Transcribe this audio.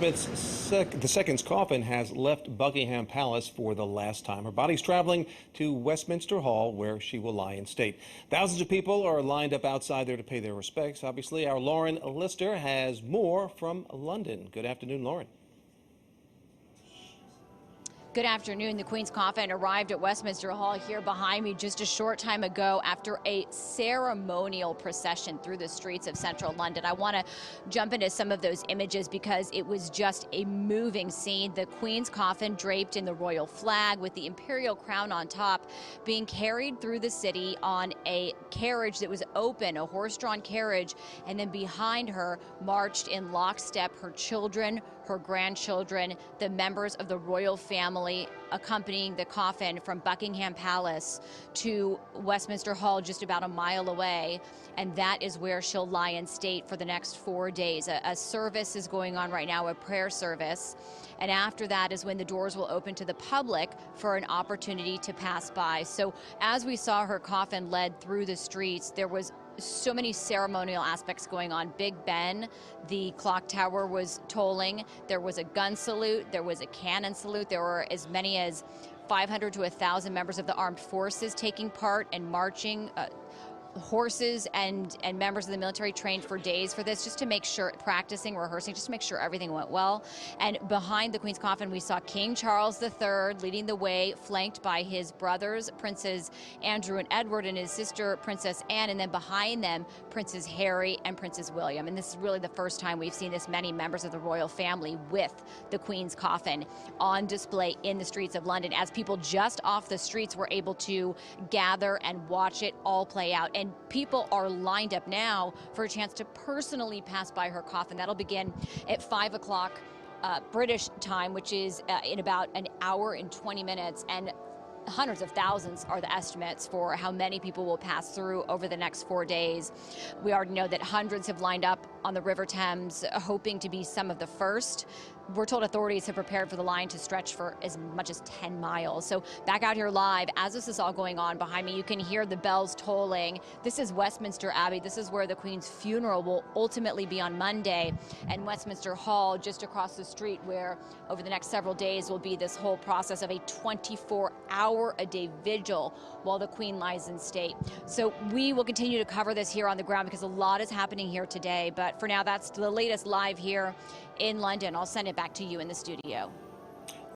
Elizabeth II's coffin has left Buckingham Palace for the last time. Her body's traveling to Westminster Hall, where she will lie in state. Thousands of people are lined up outside there to pay their respects. Obviously, our Lauren Lister has more from London. Good afternoon, Lauren. Good afternoon. The Queen's coffin arrived at Westminster Hall here behind me just a short time ago after a ceremonial procession through the streets of central London. I want to jump into some of those images because it was just a moving scene. The Queen's coffin draped in the royal flag with the imperial crown on top being carried through the city on a carriage that was open, a horse-drawn carriage, and then behind her marched in lockstep her children, her grandchildren, the members of the royal family accompanying the coffin from Buckingham Palace to Westminster Hall, just about a mile away. And that is where she'll lie in state for the next 4 days. A service is going on right now, a prayer service. And after that is when the doors will open to the public for an opportunity to pass by. So as we saw her coffin led through the streets, there was so many ceremonial aspects going on. Big Ben, the clock tower was tolling. There was a gun salute. There was a cannon salute. There were as many as 500 to 1,000 members of the armed forces taking part and marching. Horses and members of the military trained for days for this, just to make sure, practicing, rehearsing, just to make sure everything went well. And behind the Queen's coffin, we saw King Charles III leading the way, flanked by his brothers, Princes Andrew and Edward, and his sister, Princess Anne, and then behind them, Princes Harry and Princes William. And this is really the first time we've seen this many members of the royal family with the Queen's coffin on display in the streets of London, as people just off the streets were able to gather and watch it all play out. And people are lined up now for a chance to personally pass by her coffin. That'll begin at 5 o'clock British time, which is in about an hour and 20 minutes. And hundreds of thousands are the estimates for how many people will pass through over the next 4 days. We already know that hundreds have lined up on the River Thames, hoping to be some of the first. We're told authorities have prepared for the line to stretch for as much as 10 miles. So back out here live, as this is all going on behind me, you can hear the bells tolling. This is Westminster Abbey. This is where the Queen's funeral will ultimately be on Monday, and Westminster Hall just across the street, where over the next several days will be this whole process of a 24-hour-a-day vigil while the Queen lies in state. So we will continue to cover this here on the ground because a lot is happening here today. But for now, that's the latest live here in London. I'll send it back to you in the studio.